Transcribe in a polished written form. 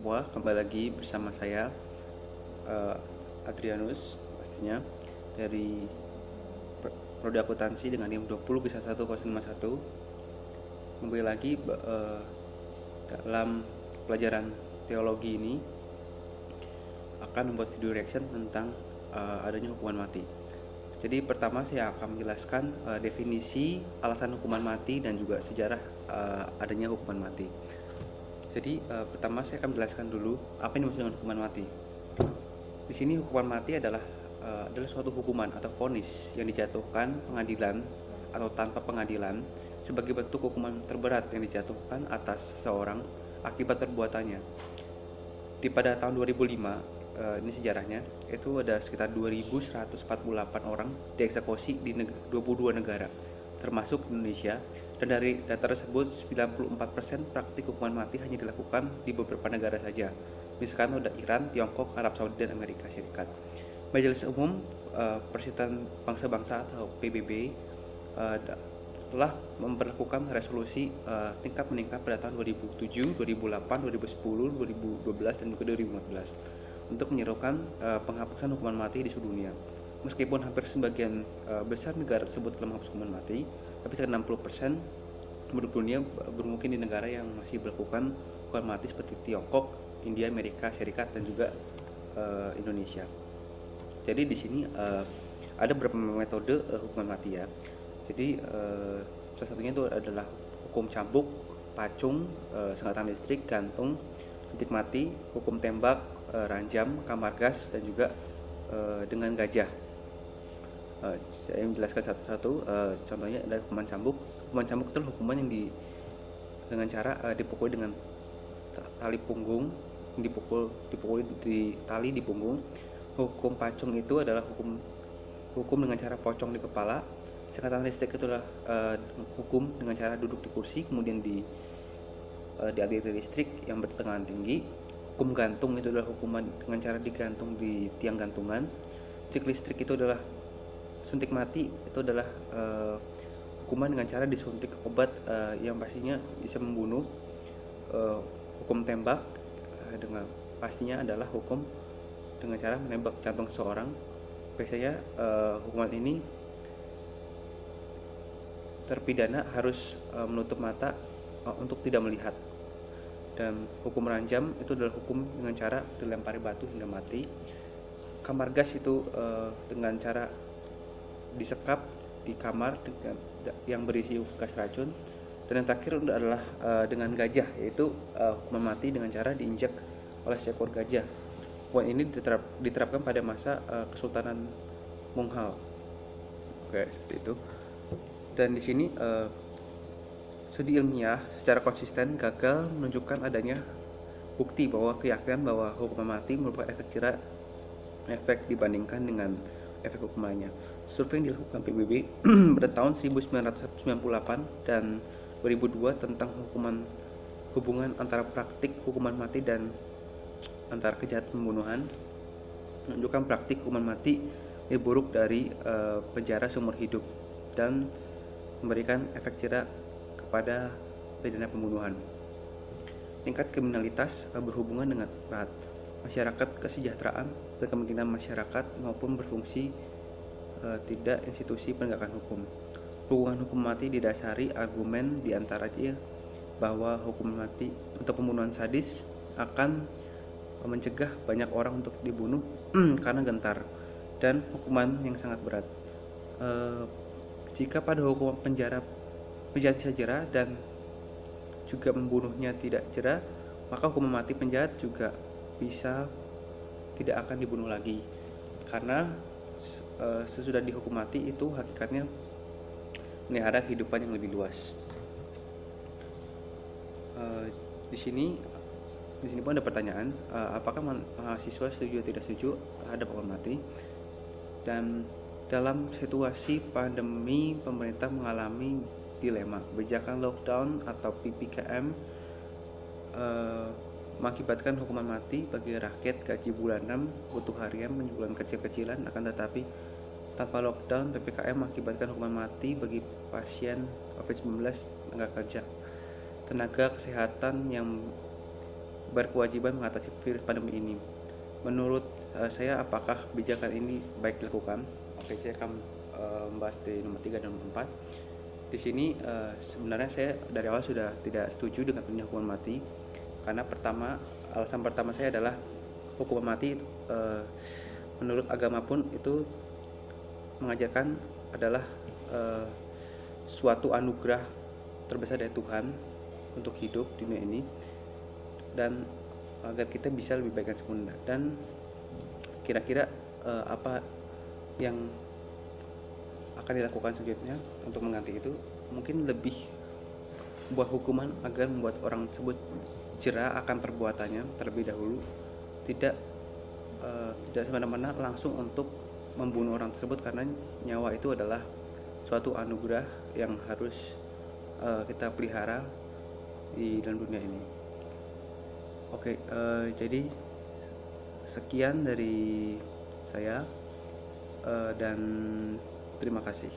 semua, kembali lagi bersama saya Adrianus pastinya dari Prodi Akuntansi dengan NIM 20 1 kembali lagi dalam pelajaran teologi ini akan membuat video reaction tentang adanya hukuman mati. Jadi pertama saya akan menjelaskan definisi alasan hukuman mati dan juga sejarah adanya hukuman mati. Jadi pertama saya akan menjelaskan dulu apa yang dimaksud dengan hukuman mati. Di sini hukuman mati adalah suatu hukuman atau vonis yang dijatuhkan pengadilan atau tanpa pengadilan sebagai bentuk hukuman terberat yang dijatuhkan atas seseorang akibat perbuatannya. Pada tahun 2005, ini sejarahnya, itu ada sekitar 2.148 orang dieksekusi di 22 negara, termasuk Indonesia. Dan dari data tersebut, 94% praktik hukuman mati hanya dilakukan di beberapa negara saja. Misalkan ada Iran, Tiongkok, Arab Saudi, dan Amerika Serikat. Majelis Umum Perserikatan Bangsa-Bangsa atau PBB telah memperlakukan resolusi tingkat meningkat pada tahun 2007, 2008, 2010, 2012, dan juga 2015 untuk menyerukan penghapusan hukuman mati di seluruh dunia. Meskipun hampir sebagian besar negara tersebut telah menghapus hukuman mati, tapi sekitar 60% penduduk dunia bermukim di negara yang masih berlakukan hukuman mati seperti Tiongkok, India, Amerika Serikat, dan juga Indonesia. Jadi di sini ada beberapa metode hukuman mati ya. Jadi salah satunya itu adalah hukum cambuk, pacung, sengatan listrik, gantung, suntik mati, hukum tembak, ranjam, kamar gas, dan juga dengan gajah. Saya menjelaskan satu-satu. Contohnya ada hukuman cambuk. Hukuman cambuk itu hukuman yang dengan cara dipukul dengan tali punggung, dipukul di tali di punggung. Hukum pacung itu adalah hukum dengan cara pocong di kepala. Sengatan listrik itu adalah hukum dengan cara duduk di kursi kemudian dialiri listrik yang bertegangan tinggi. Hukum gantung itu adalah hukuman dengan cara digantung di tiang gantungan. Suntik listrik itu adalah suntik mati, itu adalah hukuman dengan cara disuntik obat yang pastinya bisa membunuh. Hukum tembak dengan pastinya adalah hukum dengan cara menembak jantung seseorang. Biasanya hukuman ini terpidana harus menutup mata untuk tidak melihat. Dan hukum ranjam itu adalah hukum dengan cara dilempari batu hingga mati. Kamar gas itu dengan cara disekap di kamar yang berisi berisi gas racun. Dan yang terakhir adalah dengan gajah, yaitu hukuman mati dengan cara diinjak oleh seekor gajah. Hukuman ini diterapkan pada masa Kesultanan Monghal. Oke, seperti itu. Dan di sini studi ilmiah secara konsisten gagal menunjukkan adanya bukti bahwa keyakinan bahwa hukuman mati merupakan efek dibandingkan dengan efek hukumannya. Survei yang dilakukan PBB pada tahun 1998 dan 2002 tentang hubungan antara praktik hukuman mati dan antara kejahatan pembunuhan menunjukkan praktik hukuman mati lebih buruk dari penjara seumur hidup dan memberikan efek jera kepada pidana pembunuhan. Tingkat kriminalitas berhubungan dengan erat masyarakat, kesejahteraan dan kemungkinan masyarakat maupun berfungsi tidak institusi penegakan hukum. Hubungan hukum mati didasari argumen diantaranya bahwa hukuman mati untuk pembunuhan sadis akan mencegah banyak orang untuk dibunuh karena gentar, dan hukuman yang sangat berat. Jika pada hukuman penjahat bisa jera dan juga membunuhnya tidak jera, maka hukuman mati penjahat juga bisa tidak akan dibunuh lagi, karena sesudah dihukum mati itu hakikatnya melihara kehidupan yang lebih luas. Di sini pun ada pertanyaan, apakah mahasiswa setuju atau tidak setuju terhadap hukuman mati? Dan dalam situasi pandemi, pemerintah mengalami dilema kebijakan lockdown atau PPKM mengakibatkan hukuman mati bagi rakyat gaji bulanan, butuh harian, penjualan kecil-kecilan. Akan tetapi tanpa lockdown, PPKM mengakibatkan hukuman mati bagi pasien COVID-19, tenaga kerja, tenaga kesehatan yang berkewajiban mengatasi virus pandemi ini. Menurut saya, apakah kebijakan ini baik dilakukan? Oke, saya akan membahas di nomor 3 dan nomor 4. Di sini sebenarnya saya dari awal sudah tidak setuju dengan adanya hukuman mati, karena alasan pertama saya adalah hukuman mati menurut agama pun itu mengajarkan adalah suatu anugerah terbesar dari Tuhan untuk hidup di dunia ini, dan agar kita bisa lebih baik dan sempurna. Dan kira-kira apa yang akan dilakukan selanjutnya untuk mengganti itu, mungkin lebih buat hukuman agar membuat orang tersebut jera akan perbuatannya terlebih dahulu, tidak semena-mena langsung untuk membunuh orang tersebut, karena nyawa itu adalah suatu anugerah yang harus kita pelihara di dalam dunia ini. Oke, jadi sekian dari saya, dan terima kasih.